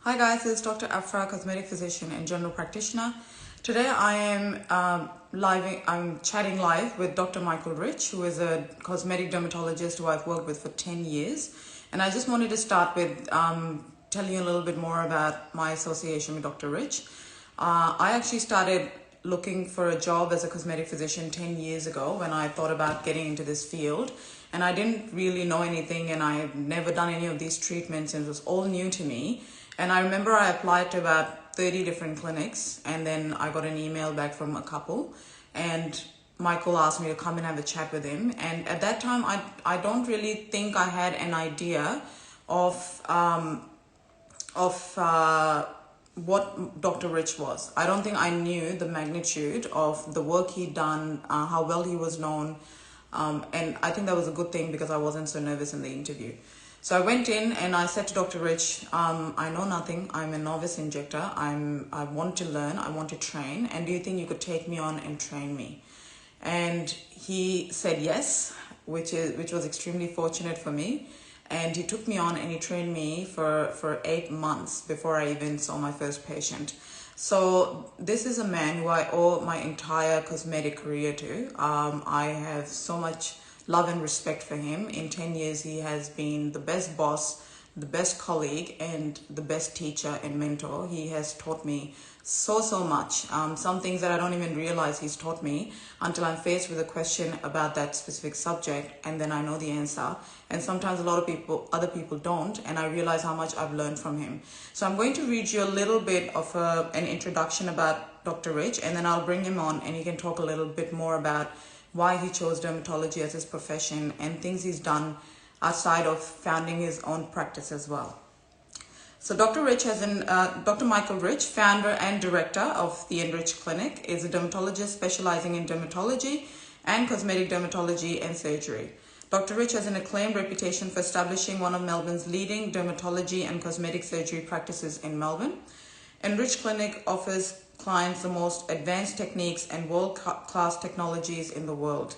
Hi guys, this is Dr. Afrah, cosmetic physician and general practitioner. Today I am I'm chatting live with Dr. Michael Rich, who is a cosmetic dermatologist who I've worked with for 10 years. And I just wanted to start with telling you a little bit more about my association with Dr. Rich. I actually started looking for a job as a cosmetic physician 10 years ago when I thought about getting into this field. And I didn't really know anything, and I had never done any of these treatments, and it was all new to me. And I remember I applied to about 30 different clinics, and then I got an email back from a couple, and Michael asked me to come and have a chat with him. And at that time, I don't really think I had an idea of what Dr. Rich was. I don't think I knew the magnitude of the work he'd done, how well he was known, and I think that was a good thing because I wasn't so nervous in the interview. So I went in and I said to Dr. Rich, I know nothing. I'm a novice injector. I want to learn. I want to train. And do you think you could take me on and train me? And he said yes, which was extremely fortunate for me. And he took me on and he trained me for 8 months before I even saw my first patient. So this is a man who I owe my entire cosmetic career to. I have so much love and respect for him. In 10 years, he has been the best boss, the best colleague, and the best teacher and mentor. He has taught me so much. Some things that I don't even realize he's taught me until I'm faced with a question about that specific subject, and then I know the answer. And sometimes a lot of other people don't, and I realize how much I've learned from him. So I'm going to read you a little bit of an introduction about Dr. Rich, and then I'll bring him on and he can talk a little bit more about why he chose dermatology as his profession and things he's done outside of founding his own practice as well. So Dr. Michael Rich, founder and director of the Enrich Clinic, is a dermatologist specializing in dermatology and cosmetic dermatology and surgery. Dr. Rich has an acclaimed reputation for establishing one of Melbourne's leading dermatology and cosmetic surgery practices in Melbourne. Enrich Clinic offers clients the most advanced techniques and world-class technologies in the world.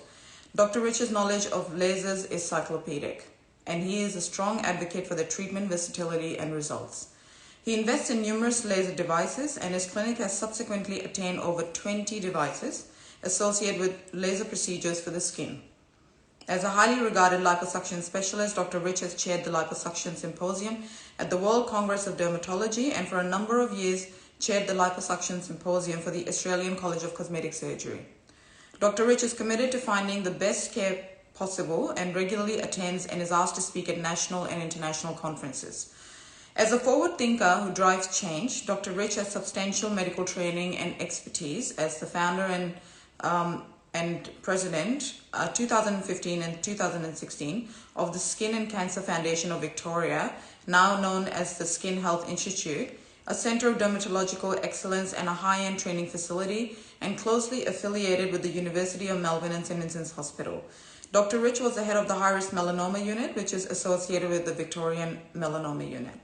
Dr. Rich's knowledge of lasers is cyclopedic, and he is a strong advocate for the treatment versatility and results. He invests in numerous laser devices, and his clinic has subsequently attained over 20 devices associated with laser procedures for the skin. As a highly regarded liposuction specialist, Dr. Rich has chaired the Liposuction Symposium at the World Congress of Dermatology, and for a number of years chaired the Liposuction Symposium for the Australian College of Cosmetic Surgery. Dr. Rich is committed to finding the best care possible and regularly attends and is asked to speak at national and international conferences. As a forward thinker who drives change, Dr. Rich has substantial medical training and expertise as the founder and president 2015 and 2016 of the Skin and Cancer Foundation of Victoria, now known as the Skin Health Institute, a center of dermatological excellence and a high-end training facility, and closely affiliated with the University of Melbourne and St. Vincent's Hospital. Dr. Rich was the head of the high-risk melanoma unit, which is associated with the Victorian melanoma unit.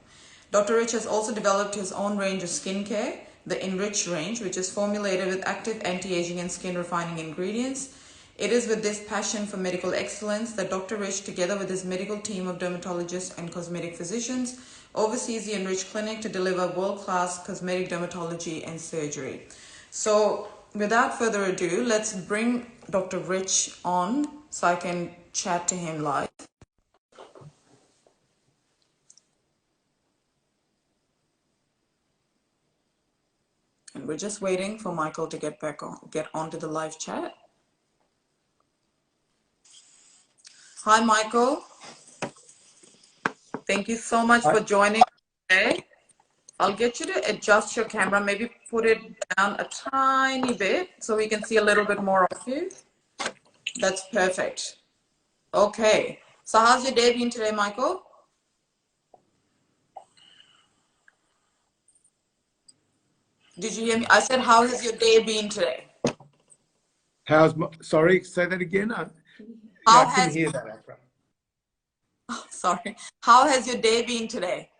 Dr. Rich has also developed his own range of skincare, the Enrich range, which is formulated with active anti-aging and skin refining ingredients. It is with this passion for medical excellence that Dr. Rich, together with his medical team of dermatologists and cosmetic physicians, oversees the Enrich Clinic to deliver world-class cosmetic dermatology and surgery. So without further ado, let's bring Dr. Rich on so I can chat to him live. And we're just waiting for Michael to get onto the live chat. Hi, Michael. Thank you so much for joining today. I'll get you to adjust your camera, maybe put it down a tiny bit so we can see a little bit more of you. That's perfect. Okay. So how's your day been today, Michael? Did you hear me? I said, how has your day been today? Sorry, say that again. I couldn't hear that, Afrah. Oh, sorry. How has your day been today?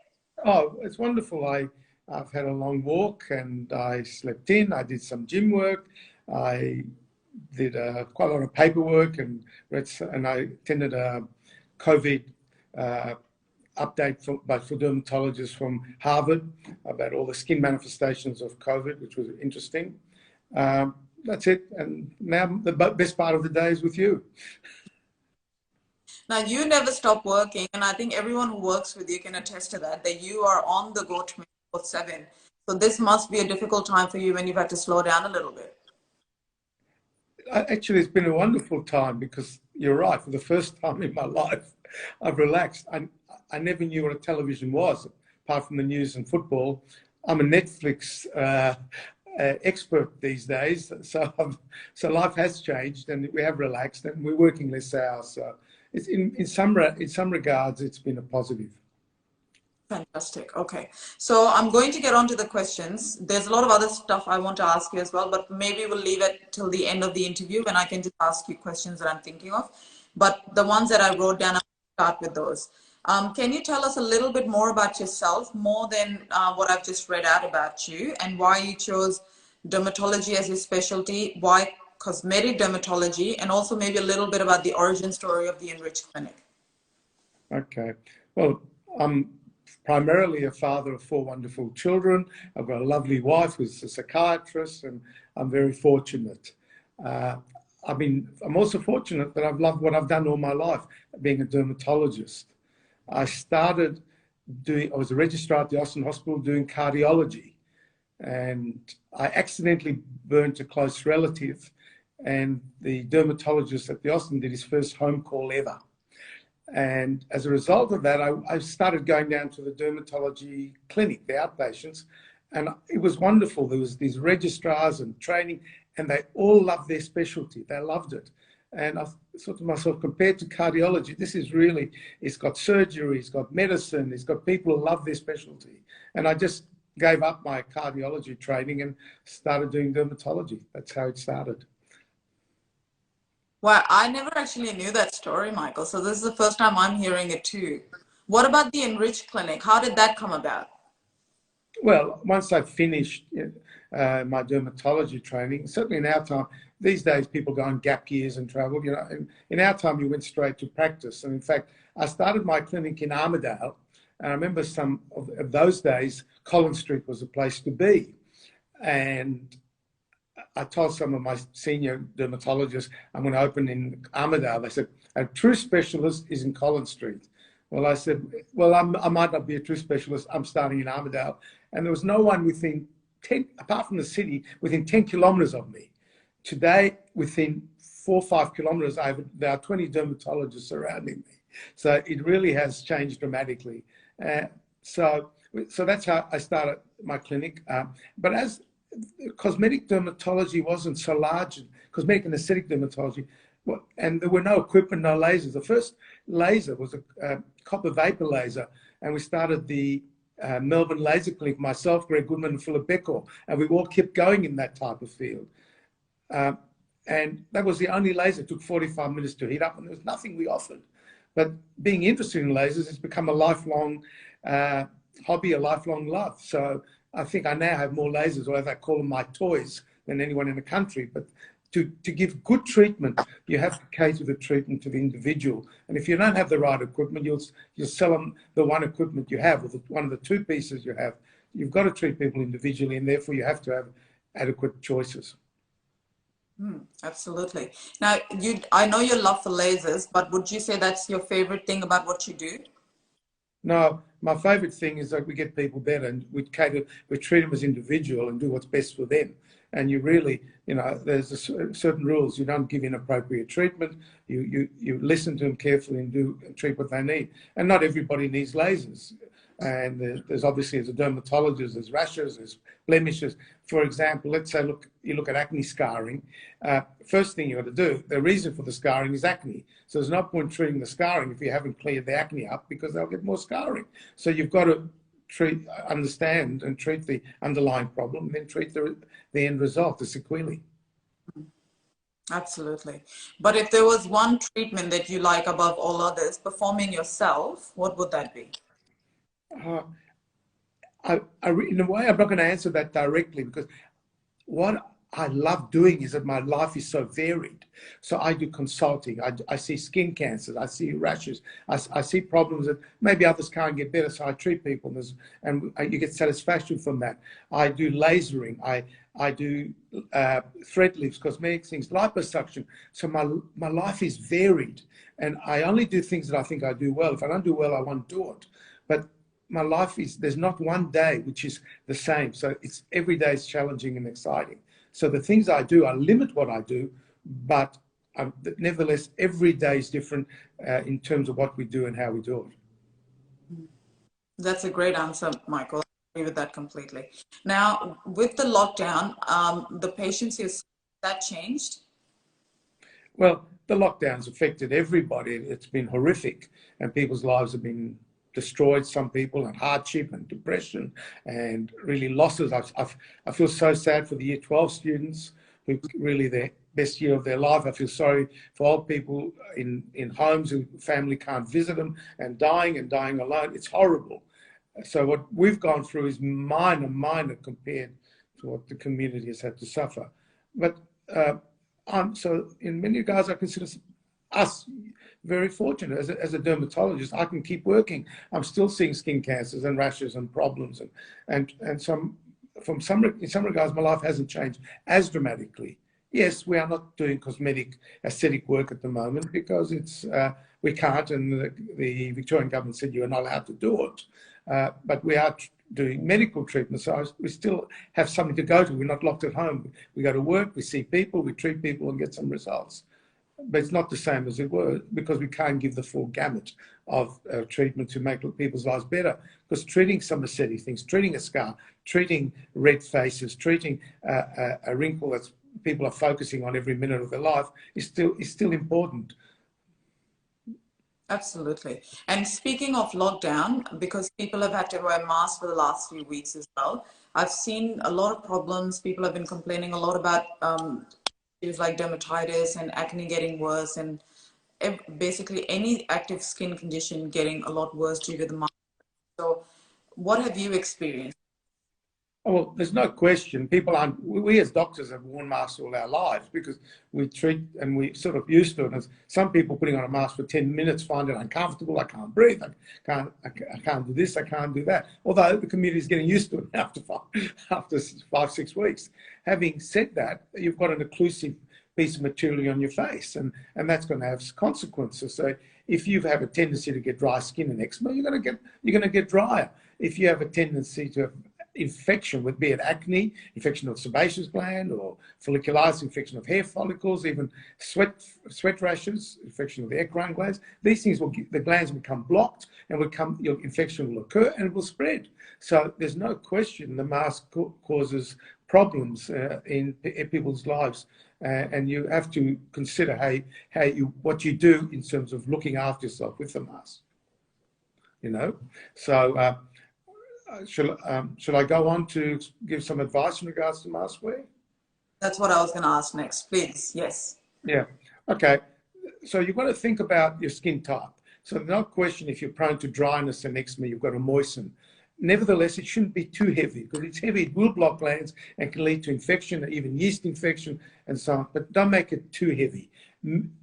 Oh, it's wonderful. I've had a long walk and I slept in. I did some gym work. I did quite a lot of paperwork and I attended a COVID update for dermatologists from Harvard about all the skin manifestations of COVID, which was interesting. That's it. And now the best part of the day is with you. Now, you never stop working, and I think everyone who works with you can attest to that, that you are on the go 24/7. So this must be a difficult time for you when you've had to slow down a little bit. Actually, it's been a wonderful time because you're right. For the first time in my life, I've relaxed. I never knew what a television was, apart from the news and football. I'm a Netflix expert these days, so life has changed, and we have relaxed, and we're working less hours. So it's in some regards, it's been a positive. Fantastic. Okay. So I'm going to get on to the questions. There's a lot of other stuff I want to ask you as well, but maybe we'll leave it till the end of the interview when I can just ask you questions that I'm thinking of. But the ones that I wrote down, I'll start with those. Can you tell us a little bit more about yourself, more than what I've just read out about you, and why you chose dermatology as your specialty, why cosmetic dermatology, and also maybe a little bit about the origin story of the Enrich Clinic? Okay. Well, I'm primarily a father of 4 wonderful children. I've got a lovely wife who's a psychiatrist, and I'm very fortunate. I'm also fortunate that I've loved what I've done all my life, being a dermatologist. I was a registrar at the Austin Hospital doing cardiology, and I accidentally burnt a close relative, and the dermatologist at the Austin did his first home call ever. And as a result of that, I started going down to the dermatology clinic, the outpatients, and it was wonderful. There was these registrars and training, and they all loved their specialty. They loved it. And I thought to myself, compared to cardiology, this is really, it's got surgery, it's got medicine, it's got people who love their specialty. And I just gave up my cardiology training and started doing dermatology. That's how it started. Well, I never actually knew that story, Michael. So this is the first time I'm hearing it too. What about the Enrich Clinic? How did that come about? Well, once I finished my dermatology training, certainly in our time, these days people go on gap years and travel. In our time, you went straight to practice. And in fact, I started my clinic in Armidale. And I remember some of those days, Collins Street was a place to be. And I told some of my senior dermatologists, I'm going to open in Armidale. They said, a true specialist is in Collins Street. Well, I said, well, I might not be a true specialist. I'm starting in Armidale. And there was no one within 10, apart from the city, within 10 kilometres of me. Today, within 4 or 5 kilometres, there are 20 dermatologists surrounding me. So it really has changed dramatically. So that's how I started my clinic. But as cosmetic dermatology wasn't so large, cosmetic and aesthetic dermatology, and there were no equipment, no lasers. The first laser was a copper vapor laser, and we started the Melbourne Laser Clinic, myself, Greg Goodman, and Philip Beckor, and we all kept going in that type of field. And that was the only laser. It took 45 minutes to heat up, and there was nothing we offered. But being interested in lasers has become a lifelong hobby, a lifelong love. So I think I now have more lasers, or as I call them, my toys, than anyone in the country. But to give good treatment, you have to cater the treatment to the individual. And if you don't have the right equipment, you'll sell them the one equipment you have, or one of the 2 pieces you have. You've got to treat people individually, and therefore you have to have adequate choices. Absolutely. Now, I know your love for lasers, but would you say that's your favorite thing about what you do? No, my favorite thing is that we get people better, and we treat them as individual and do what's best for them. And you really, there's certain rules. You don't give inappropriate treatment. You listen to them carefully and treat what they need. And not everybody needs lasers. And there's obviously, as a dermatologist, there's rashes, there's blemishes. For example, let's say, you look at acne scarring. First thing you got to do, the reason for the scarring is acne. So there's no point treating the scarring if you haven't cleared the acne up, because they'll get more scarring. So you've got to understand and treat the underlying problem, and then treat the end result, the sequelae. Absolutely. But if there was one treatment that you like above all others, performing yourself, what would that be? In a way, I'm not going to answer that directly, because what I love doing is that my life is so varied. So I do consulting. I see skin cancers. I see rashes. I see problems that maybe others can't get better. So I treat people, and you get satisfaction from that. I do lasering. I do thread lifts, cosmetic things, liposuction. So my life is varied, and I only do things that I think I do well. If I don't do well, I won't do it. But my life is, there's not one day which is the same. So it's every day is challenging and exciting. So the things I do, I limit what I do, but nevertheless, every day is different in terms of what we do and how we do it. That's a great answer, Michael. I agree with that completely. Now, with the lockdown, the patients that changed? Well, the lockdown's affected everybody. It's been horrific, and people's lives have been destroyed. Some people, and hardship and depression and really losses. I feel so sad for the Year 12 students who really their best year of their life. I feel sorry for old people in homes who family can't visit them and dying alone. It's horrible. So what we've gone through is minor compared to what the community has had to suffer. But so in many regards, I consider us very fortunate. As a dermatologist, I can keep working. I'm still seeing skin cancers and rashes and problems, and in some regards, my life hasn't changed as dramatically. Yes, we are not doing cosmetic aesthetic work at the moment because it's we can't, and the Victorian government said you are not allowed to do it. But we are doing medical treatment, so we still have something to go to. We're not locked at home. We go to work, we see people, we treat people and get some results. But it's not the same as it was because we can't give the full gamut of treatment to make people's lives better. Because treating some aesthetic things, treating a scar, treating red faces, treating a wrinkle that people are focusing on every minute of their life is still important. Absolutely. And speaking of lockdown, because people have had to wear masks for the last few weeks as well, I've seen a lot of problems. People have been complaining a lot about issues like dermatitis and acne getting worse, and basically any active skin condition getting a lot worse due to the mask. So what have you experienced? Well, there's no question. People aren't. We as doctors have worn masks all our lives because we treat and we sort of used to it. And some people putting on a mask for 10 minutes find it uncomfortable. I can't breathe. I can't do this. I can't do that. Although the community is getting used to it after 5-6 weeks. Having said that, you've got an occlusive piece of material on your face, and that's going to have consequences. So if you have a tendency to get dry skin and eczema, you're going to get drier. If you have a tendency to have infection, with be it acne, infection of the sebaceous gland, or folliculitis, infection of hair follicles, even sweat rashes, infection of the eccrine glands. These things the glands will become blocked, and your infection will occur and it will spread. So there's no question the mask causes problems in people's lives, and you have to consider what you do in terms of looking after yourself with the mask. So. Should I go on to give some advice in regards to mask wear? That's what I was going to ask next, please. Yes. Yeah. Okay. So you've got to think about your skin type. So no question, if you're prone to dryness and eczema, you've got to moisten. Nevertheless, it shouldn't be too heavy because it's heavy. It will block glands and can lead to infection, even yeast infection and so on. But don't make it too heavy.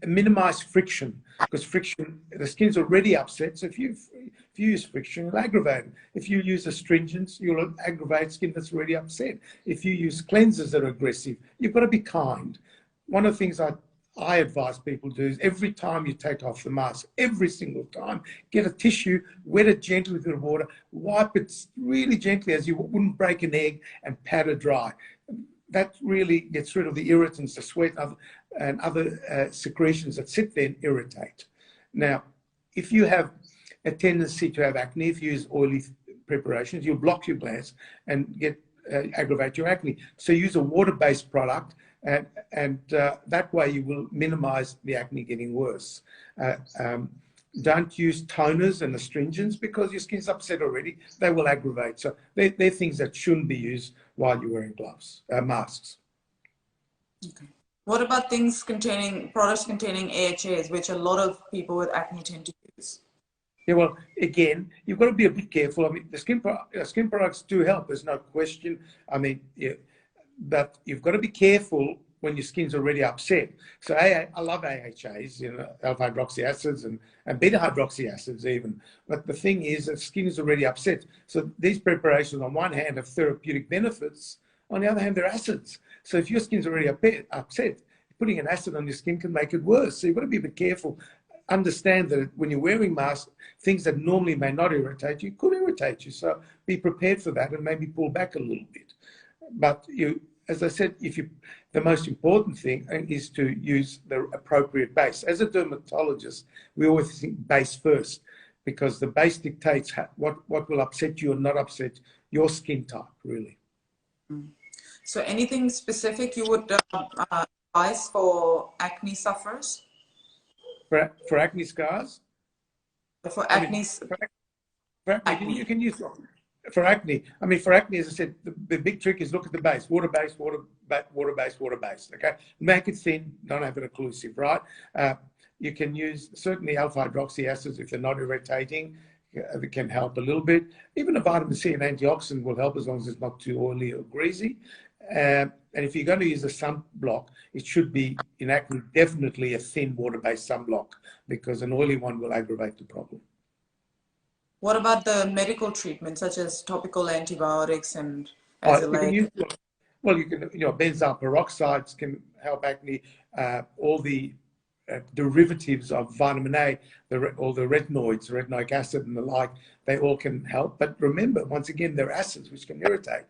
Minimize friction, because friction, the skin's already upset. So if you use friction, it'll aggravate it. If you use astringents, you'll aggravate skin that's already upset. If you use cleansers that are aggressive, you've got to be kind. One of the things I advise people to do is every time you take off the mask, every single time, get a tissue, wet it gently with a bit of water, wipe it really gently as you wouldn't break an egg, and pat it dry. That really gets rid of the irritants, the sweat, and other secretions that sit there and irritate. Now, if you have a tendency to have acne, if you use oily preparations, you'll block your glands and aggravate your acne. So use a water-based product, and that way you will minimize the acne getting worse. Don't use toners and astringents because your skin's upset already. They will aggravate. So they're things that shouldn't be used while you're wearing masks. Okay. What about products containing AHAs, which a lot of people with acne tend to use? Yeah, well, again, you've got to be a bit careful. I mean, the skin products do help. There's no question. I mean, but you've got to be careful when your skin's already upset. So I love AHAs, alpha hydroxy acids and beta hydroxy acids even. But the thing is that skin is already upset. So these preparations on one hand have therapeutic benefits, on the other hand, they're acids. So if your skin's already upset, putting an acid on your skin can make it worse. So you've got to be a bit careful. Understand that when you're wearing masks, things that normally may not irritate you could irritate you. So be prepared for that and maybe pull back a little bit. But as I said, the most important thing is to use the appropriate base. As a dermatologist, we always think base first, because the base dictates what will upset you or not upset your skin type, really. So anything specific you would advise for acne sufferers? For acne scars? For acne. For acne, you can use for acne. I mean, for acne, as I said, the big trick is look at the base: water-based, water-based, water-based. Okay, make it thin, don't have it occlusive, right? You can use certainly alpha hydroxy acids if they're not irritating. It can help a little bit. Even a vitamin C and antioxidant will help as long as it's not too oily or greasy. And if you're going to use a sunblock, it should be in acne definitely a thin water-based sunblock, because an oily one will aggravate the problem. What about the medical treatment, such as topical antibiotics and benzoyl peroxides can help acne. All the derivatives of vitamin A, all the retinoids, retinoic acid and the like, they all can help. But remember, once again, they're acids which can irritate.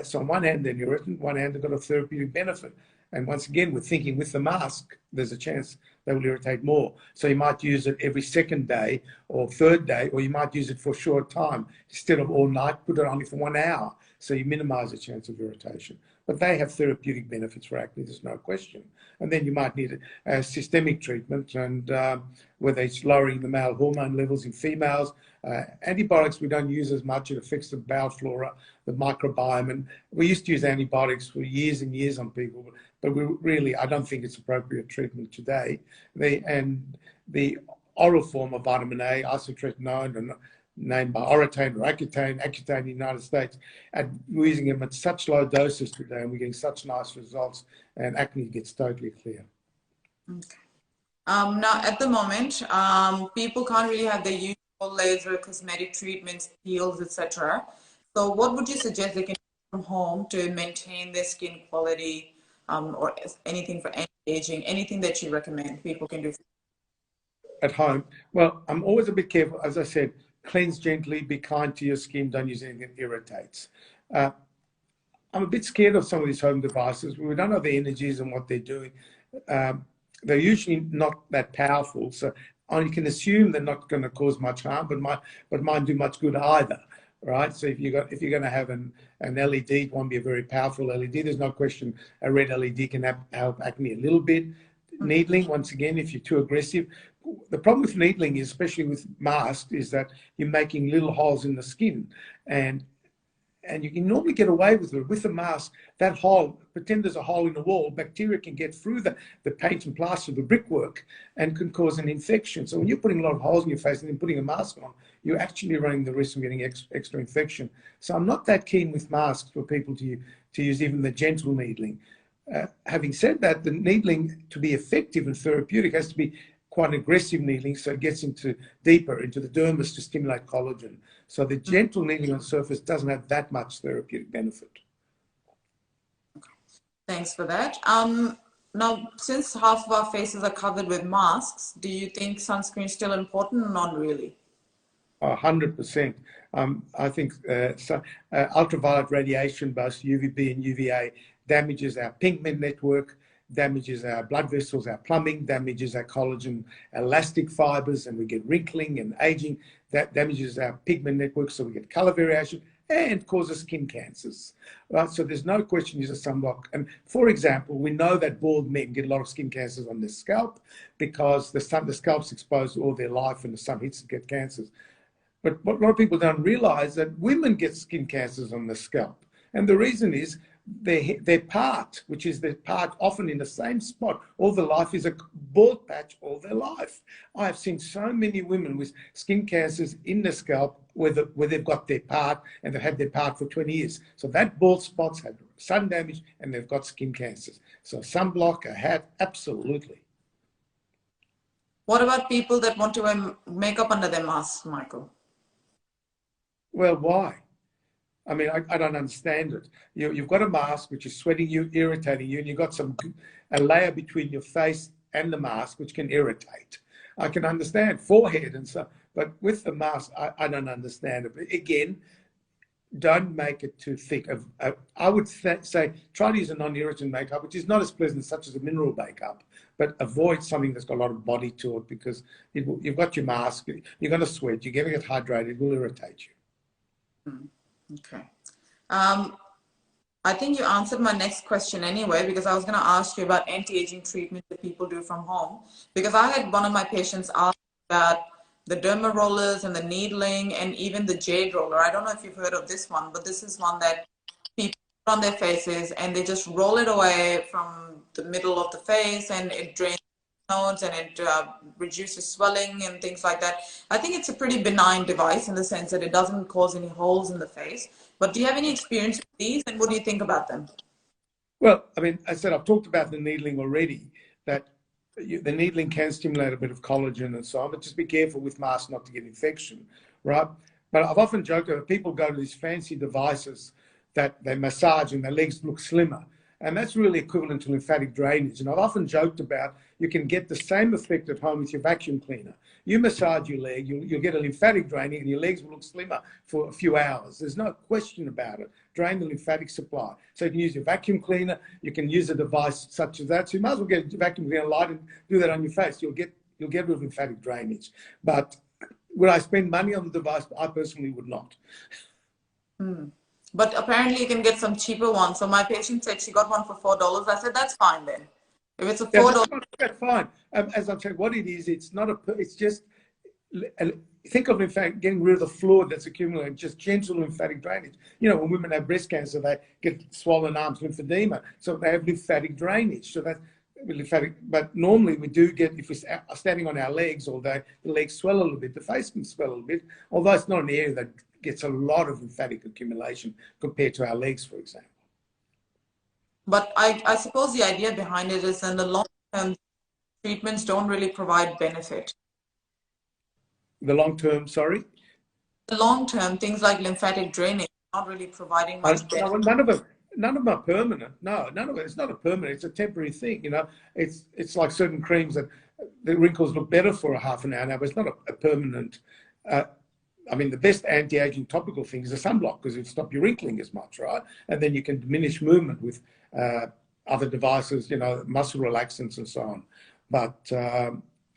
So on one hand, they're irritant, one hand, they've got a therapeutic benefit. And once again, we're thinking with the mask, there's a chance they will irritate more. So you might use it every second day or third day, or you might use it for a short time. Instead of all night, put it only for 1 hour. So you minimize the chance of irritation. But they have therapeutic benefits for acne, there's no question. And then you might need a systemic treatment, and whether it's lowering the male hormone levels in females. Antibiotics we don't use as much. It affects the bowel flora, the microbiome. And we used to use antibiotics for years and years on people, but I don't think it's appropriate treatment today. The oral form of vitamin A, isotretinoin, and named by Orotane or Accutane in the United States, and we're using them at such low doses today, and we're getting such nice results, and acne gets totally clear. Okay. Now, at the moment, people can't really have their usual laser, cosmetic treatments, peels, etc. So what would you suggest they can do from home to maintain their skin quality, or anything for anti-aging, anything that you recommend people can do at home? Well, I'm always a bit careful. As I said, cleanse gently, be kind to your skin, don't use anything that irritates. I'm a bit scared of some of these home devices. We don't know the energies and what they're doing. They're usually not that powerful, so you can assume they're not going to cause much harm, but mine do much good either, right? So if you're going to have an LED, it won't be a very powerful LED. There's no question a red LED can help acne a little bit. Needling, once again, if you're too aggressive. The problem with needling, especially with masks, is that you're making little holes in the skin, and you can normally get away with it. With the mask, that hole, pretend there's a hole in the wall, bacteria can get through the paint and plaster, the brickwork, and can cause an infection. So when you're putting a lot of holes in your face and then putting a mask on, you're actually running the risk of getting extra infection. So I'm not that keen with masks for people to use even the gentle needling. Having said that, the needling, to be effective and therapeutic, has to be quite aggressive needling, so it gets deeper into the dermis to stimulate collagen. So the gentle needling on the surface doesn't have that much therapeutic benefit. Thanks for that. Now, since half of our faces are covered with masks, do you think sunscreen is still important or not really? 100%. I think ultraviolet radiation, both UVB and UVA, damages our pigment network, damages our blood vessels, our plumbing, damages our collagen elastic fibers, and we get wrinkling and aging. That damages our pigment network, so we get color variation and causes skin cancers. Right? So there's no question use a sunblock. And for example, we know that bald men get a lot of skin cancers on their scalp because the scalp's exposed all their life and the sun hits and get cancers. But what a lot of people don't realize that women get skin cancers on the scalp. And the reason is their part, which is their part often in the same spot all their life, is a bald patch all their life. I have seen so many women with skin cancers in the scalp where they've got their part and they've had their part for 20 years. So that bald spot's had sun damage and they've got skin cancers. So sunblock, a hat, absolutely. What about people that want to wear makeup under their masks, Michael? Well, why? I mean, I don't understand it. You've got a mask which is sweating you, irritating you, and you've got a layer between your face and the mask which can irritate. I can understand forehead and stuff, but with the mask, I don't understand it. But again, don't make it too thick. I would say try to use a non-irritant makeup, which is not as pleasant such as a mineral makeup, but avoid something that's got a lot of body to it because you've got your mask, you're going to sweat, you're going to get hydrated, it will irritate you. Okay. I think you answered my next question anyway, because I was going to ask you about anti-aging treatment that people do from home. Because I had one of my patients ask about the derma rollers and the needling and even the jade roller. I don't know if you've heard of this one, but this is one that people put on their faces and they just roll it away from the middle of the face and it drains nodes and it reduces swelling and things like that. I think it's a pretty benign device in the sense that it doesn't cause any holes in the face. But do you have any experience with these and what do you think about them? Well, I mean, I said I've talked about the needling already, that the needling can stimulate a bit of collagen and so on, but just be careful with masks not to get infection, right? But I've often joked that people go to these fancy devices that they massage and their legs look slimmer. And that's really equivalent to lymphatic drainage. And I've often joked about you can get the same effect at home with your vacuum cleaner. You massage your leg, you'll get a lymphatic draining and your legs will look slimmer for a few hours. There's no question about it. Drain the lymphatic supply. So you can use your vacuum cleaner, you can use a device such as that. So you might as well get a vacuum cleaner light and do that on your face. You'll get rid of lymphatic drainage. But would I spend money on the device? I personally would not. But apparently you can get some cheaper ones. So my patient said she got one for $4. I said, that's fine then. If it's a $4. That's fine. As I'm saying, what it is, it's not it's just, think of lymphatic, getting rid of the fluid that's accumulated, just gentle lymphatic drainage. You know, when women have breast cancer, they get swollen arms, lymphedema. So they have lymphatic drainage. So that's lymphatic. But normally we do get, if we're standing on our legs all day, the legs swell a little bit, the face can swell a little bit, although it's not an area that gets a lot of lymphatic accumulation compared to our legs, for example. But I suppose the idea behind it is in the long-term treatments don't really provide benefit. The long-term, sorry? The long-term, things like lymphatic drainage are not really providing much benefit. No, none of them are permanent. No, none of it. It's not a permanent. It's a temporary thing. You know, it's like certain creams that the wrinkles look better for a half an hour now, but it's not a permanent. I mean, the best anti-aging topical thing is a sunblock because it stops you wrinkling as much, right? And then you can diminish movement with other devices, you know, muscle relaxants and so on, but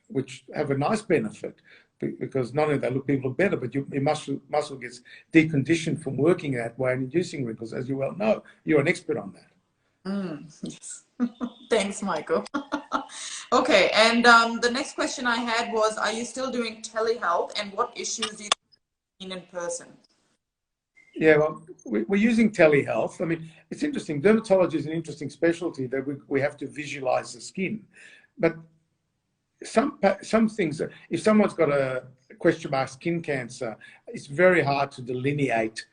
which have a nice benefit because not only they people look better, but your muscle gets deconditioned from working that way and inducing wrinkles, as you well know. You're an expert on that. Yes. Thanks, Michael. Okay, and the next question I had was, are you still doing telehealth and what issues do you see in person? Yeah, well, we're using telehealth. I mean, it's interesting. Dermatology is an interesting specialty that we have to visualize the skin. But some things, if someone's got a question mark skin cancer, it's very hard to delineate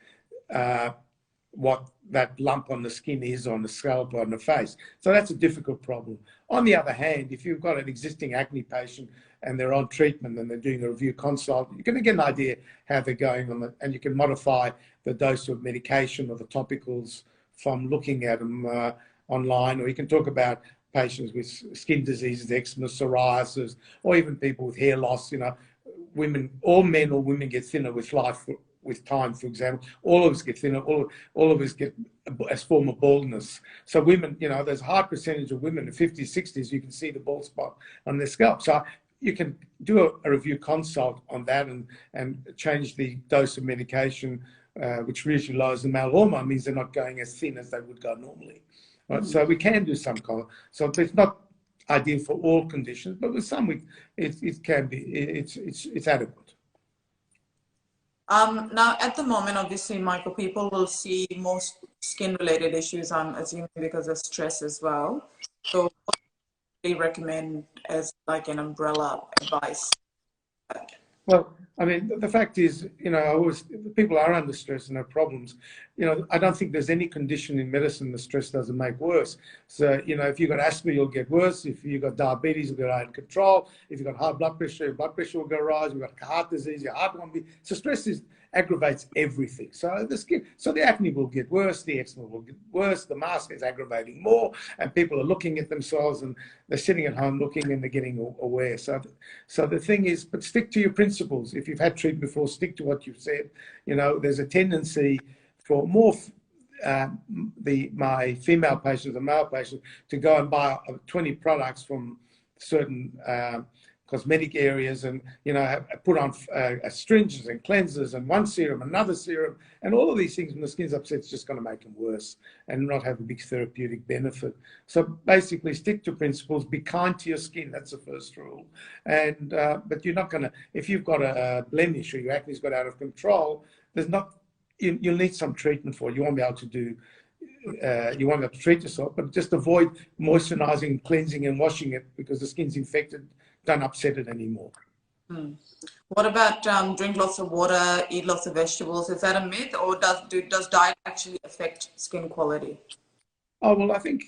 what that lump on the skin is on the scalp or on the face. So that's a difficult problem. On the other hand, if you've got an existing acne patient and they're on treatment and they're doing a review consult, you're going to get an idea how they're going on and you can modify the dose of medication or the topicals from looking at them online, or you can talk about patients with skin diseases, eczema, psoriasis, or even people with hair loss. You know, women, all men or women get thinner with life, with time, for example. All of us get thinner, all of us get a form of baldness. So women, you know, there's a high percentage of women in 50s, 60s, you can see the bald spot on their scalp. So you can do a review consult on that and change the dose of medication, which usually lowers the male hormone, means they're not going as thin as they would go normally. Right? So we can do some color. So it's not ideal for all conditions, but with some, it can be, it's adequate. Now, at the moment, obviously, Michael, people will see most skin-related issues, I'm assuming because of stress as well. So what do you recommend as like an umbrella advice? Well, I mean, the fact is, always people are under stress and have problems. I don't think there's any condition in medicine the stress doesn't make worse. So, if you've got asthma, you'll get worse. If you've got diabetes, you'll get out of control. If you've got high blood pressure, your blood pressure will go rise. You've got heart disease, your heart won't be. So stress aggravates everything. So the acne will get worse, the eczema will get worse, the mask is aggravating more, and people are looking at themselves and they're sitting at home looking and they're getting aware. So the thing is, but stick to your principles. If you've had treatment before, stick to what you've said. There's a tendency for more my female patients and male patients to go and buy 20 products from certain cosmetic areas and put on astringents and cleansers and one serum, another serum, and all of these things when the skin's upset, it's just going to make them worse and not have a big therapeutic benefit. So basically stick to principles, be kind to your skin. That's the first rule. And but you're not going to, if you've got a blemish or your acne's got out of control, you'll need some treatment for it. You won't be able to do you won't be able to treat yourself, but just avoid moisturizing, cleansing and washing it because the skin's infected. Don't upset it anymore. What about drink lots of water, eat lots of vegetables? Is that a myth, or does diet actually affect skin quality? Oh, well, I think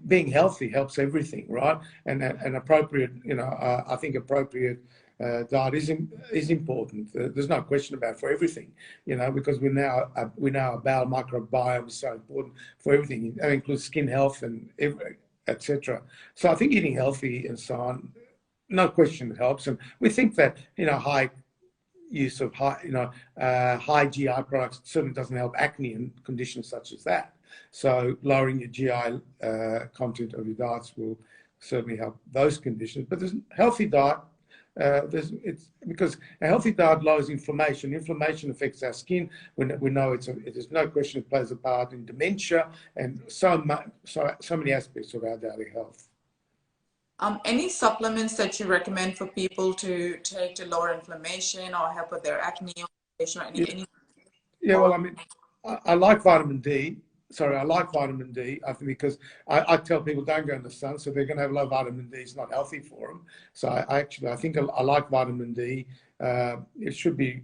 being healthy helps everything, right? And appropriate, I think appropriate diet is important. There's no question about it for everything, because we know our bowel microbiome is so important for everything. That includes skin health and etc. So I think eating healthy and so on, no question, it helps. And we think that high use of high GI products certainly doesn't help acne and conditions such as that. So lowering your GI content of your diets will certainly help those conditions. But there's healthy diet. It's because a healthy diet lowers inflammation. Inflammation affects our skin. We know there's no question it plays a part in dementia and so many aspects of our daily health. Any supplements that you recommend for people to take to lower inflammation or help with their acne or any? Yeah, well, I mean, I like vitamin D. Sorry, I like vitamin D, I think, because I tell people don't go in the sun, so they're going to have low vitamin D. It's not healthy for them. So I think I like vitamin D. It should be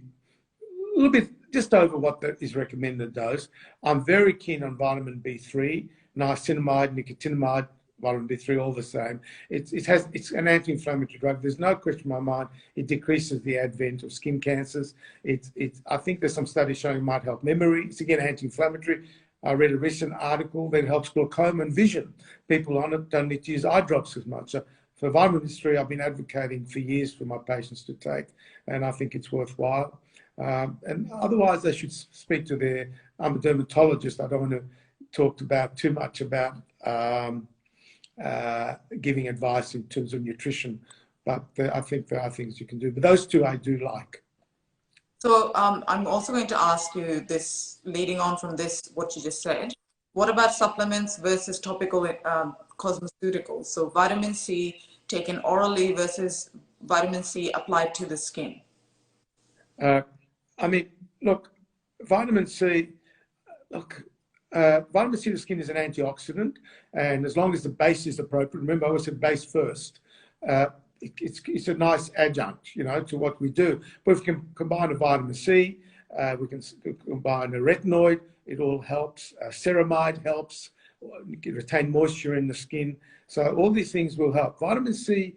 a little bit just over what is recommended dose. I'm very keen on vitamin B3, niacinamide, nicotinamide, vitamin B3, all the same. It's an anti-inflammatory drug. There's no question in my mind it decreases the advent of skin cancers. I think there's some studies showing it might help memory. It's again anti-inflammatory. I read a recent article that helps glaucoma and vision. People on it don't need to use eye drops as much. So for vitamin B3, I've been advocating for years for my patients to take, and I think it's worthwhile. And otherwise, they should speak to I'm a dermatologist. I don't want to talk too much about giving advice in terms of nutrition, but I think there are things you can do. But those two I do like. So I'm also going to ask you this, leading on from this, what you just said. What about supplements versus topical cosmeceuticals? So vitamin C taken orally versus vitamin C applied to the skin. I mean, look, vitamin C. Vitamin C to the skin is an antioxidant, and as long as the base is appropriate, remember I always said base first. It's a nice adjunct, to what we do. But if we can combine a vitamin C, we can combine a retinoid. It all helps. Ceramide helps. You can retain moisture in the skin. So all these things will help. Vitamin C,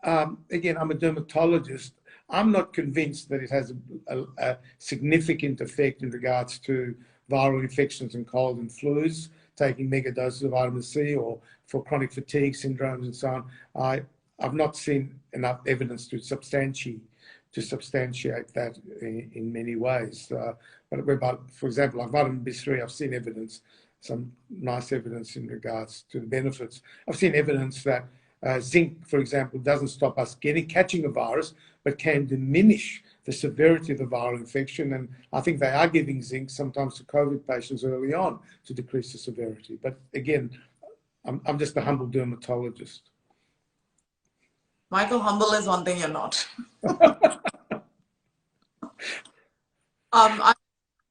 again, I'm a dermatologist. I'm not convinced that it has a significant effect in regards to viral infections and cold and flus, taking mega doses of vitamin C, or for chronic fatigue syndromes and so on. I've not seen enough evidence to substantiate that in many ways. But for example, like vitamin B3, I've seen evidence, some nice evidence in regards to the benefits. I've seen evidence that zinc, for example, doesn't stop us catching a virus, but can diminish the severity of the viral infection. And I think they are giving zinc sometimes to COVID patients early on to decrease the severity. But again, I'm just a humble dermatologist. Michael, humble is one thing you're not.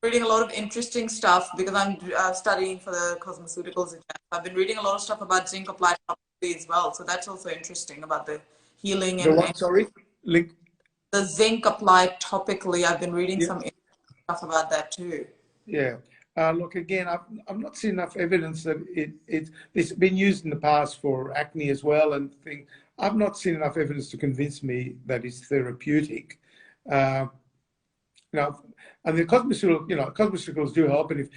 reading a lot of interesting stuff because I'm studying for the cosmeceuticals exam. I've been reading a lot of stuff about zinc applied topically as well. So that's also interesting about the healing The and what, sorry? Link? the zinc applied topically. I've been reading Yeah. some stuff about that too. Yeah. Look, again, I've not seen enough evidence that it's been used in the past for acne as well and things. I've not seen enough evidence to convince me that it's therapeutic. Uh, Now, and the cosmeceuticals do help, and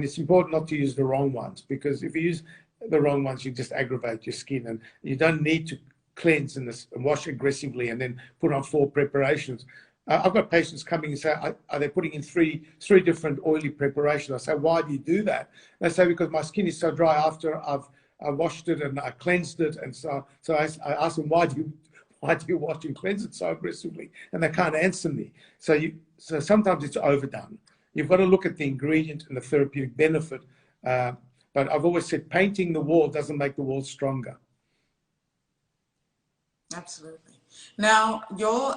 it's important not to use the wrong ones, because if you use the wrong ones, you just aggravate your skin, and you don't need to cleanse and wash aggressively and then put on 4 preparations. I've got patients coming and say, are they putting in three different oily preparations? I say, why do you do that? They say, because my skin is so dry after I washed it and I cleansed it, and so I ask them, why do you wash and cleanse it so aggressively? And they can't answer me. So sometimes it's overdone. You've got to look at the ingredient and the therapeutic benefit. But I've always said painting the wall doesn't make the wall stronger. Absolutely. Now, your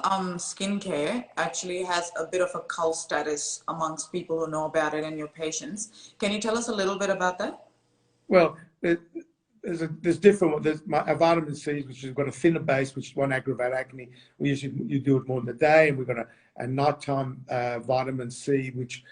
skincare actually has a bit of a cult status amongst people who know about it and your patients. Can you tell us a little bit about that? Well, there's different. There's a vitamin C, which has got a thinner base, which won't aggravate acne. You do it more in the day, and we've got a nighttime vitamin C, which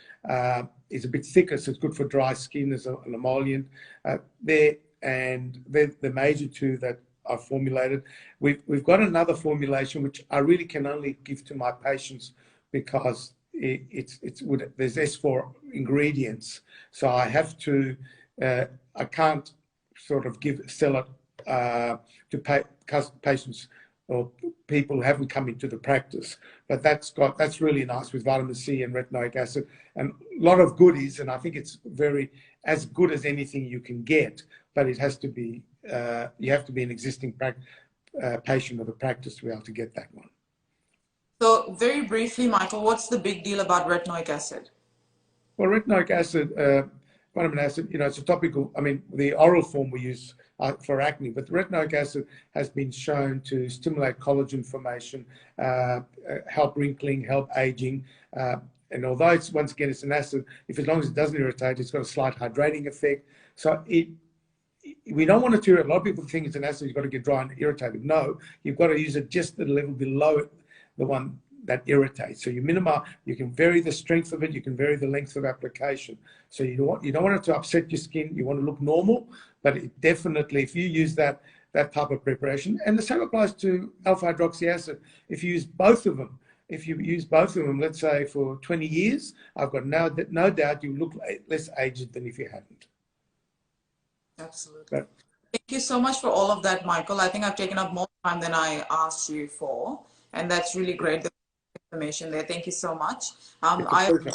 is a bit thicker, so it's good for dry skin as an emollient. And they're the major two that I've formulated. We've got another formulation which I really can only give to my patients because there's S4 ingredients, so I have to. I can't sort of sell it to patients or people who haven't come into the practice. But that's really nice with vitamin C and retinoic acid and a lot of goodies. And I think it's as good as anything you can get. But it has to be you have to be an existing patient of the practice to be able to get that one. So, very briefly, Michael, what's the big deal about retinoic acid? Well, retinoic acid, vitamin acid, it's a topical. I mean, the oral form we use for acne, but retinoic acid has been shown to stimulate collagen formation, help wrinkling, help aging. And although once again it's an acid, as long as it doesn't irritate, it's got a slight hydrating effect. So we don't want it to. A lot of people think it's an acid, you've got to get dry and irritated. No, you've got to use it just at a level below the one that irritates. So you can vary the strength of it, you can vary the length of application. So you don't want it to upset your skin, you want to look normal, but definitely if you use that type of preparation, and the same applies to alpha hydroxy acid. If you use both of them, let's say for 20 years, I've got no doubt you look less aged than if you hadn't. Absolutely. Thank you so much for all of that, Michael. I think I've taken up more time than I asked you for, and that's really great information there. Thank you so much. I have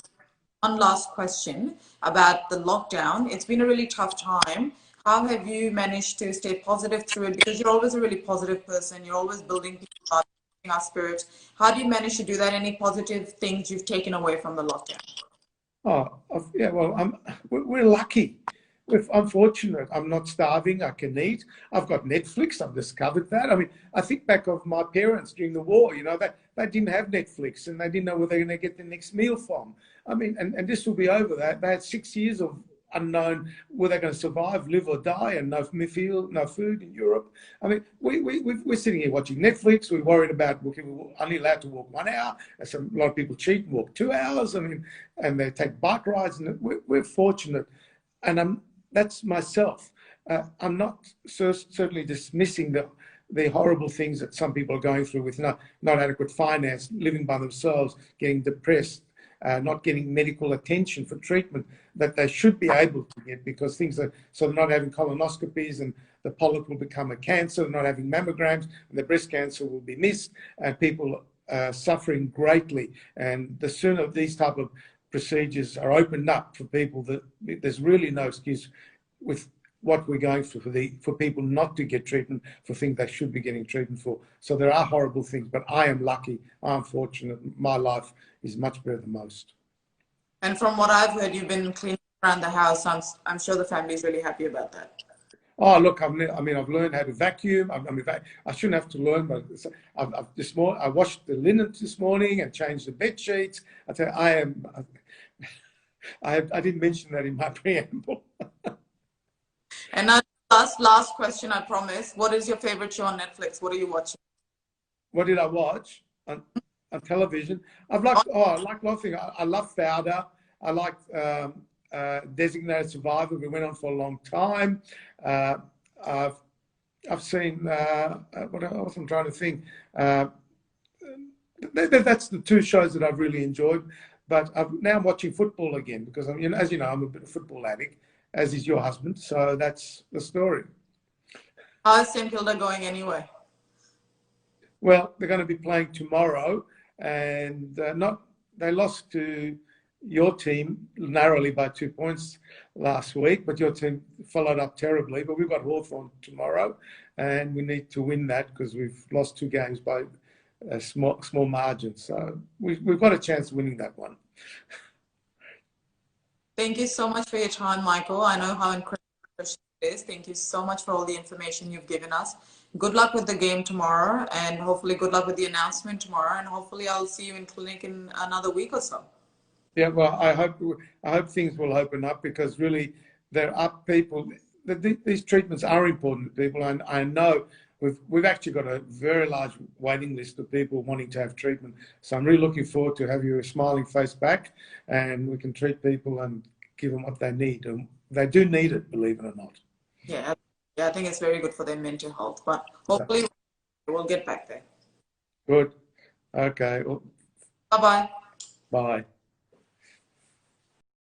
one last question about the lockdown. It's been a really tough time. How have you managed to stay positive through it? Because you're always a really positive person. You're always building people up, building our spirits. How do you manage to do that? Any positive things you've taken away from the lockdown? Oh, yeah, well, we're lucky. I'm fortunate. I'm not starving. I can eat. I've got Netflix. I've discovered that. I mean, I think back of my parents during the war, they didn't have Netflix and they didn't know where they're going to get the next meal from. I mean, and this will be over. They had 6 years of unknown, were they going to survive, live or die, and no food in Europe. I mean, we're sitting here watching Netflix. We're worried about we're only allowed to walk 1 hour. A lot of people cheat and walk 2 hours. I mean, and they take bike rides. And we're fortunate. And that's myself. I'm not certainly dismissing the horrible things that some people are going through with not adequate finance, living by themselves, getting depressed, not getting medical attention for treatment that they should be able to get because they're not having colonoscopies and the polyp will become a cancer, not having mammograms, and the breast cancer will be missed, and people are suffering greatly. And the sooner these type of procedures are opened up for people, that there's really no excuse with what we're going through for people not to get treatment for things they should be getting treatment for. So there are horrible things, but I am lucky. I'm fortunate. My life is much better than most. And from what I've heard, you've been cleaning around the house. I'm sure the family is really happy about that. Oh, look, I've learned how to vacuum. I shouldn't have to learn, but I washed the linen this morning and changed the bed sheets. I tell you, I didn't mention that in my preamble. And now, last question, I promise. What is your favorite show on Netflix? What are you watching? What did I watch on television? I like a lot of things. I love Founder. I like Designated Survivor. We went on for a long time. I've seen what else I'm trying to think. That's the two shows that I've really enjoyed. But now I'm watching football again because as you know, I'm a bit of a football addict, as is your husband. So that's the story. How's St Kilda going anyway? Well, they're going to be playing tomorrow, and they lost to your team narrowly by 2 points last week, but your team followed up terribly. But we've got Hawthorn tomorrow, and we need to win that because we've lost 2 games by a small margin. So we've got a chance of winning that one. Thank you so much for your time, Michael. I know how incredible it is. Thank you so much for all the information you've given us. Good luck with the game tomorrow, and hopefully good luck with the announcement tomorrow, and hopefully I'll see you in clinic in another week or so. Yeah, well, I hope things will open up because really there are people. These treatments are important to people, and I know we've actually got a very large waiting list of people wanting to have treatment. So I'm really looking forward to have your smiling face back, and we can treat people and give them what they need, and they do need it, believe it or not. Yeah, I think it's very good for their mental health, but hopefully we'll get back there. Good. Okay. Well, Bye-bye. bye.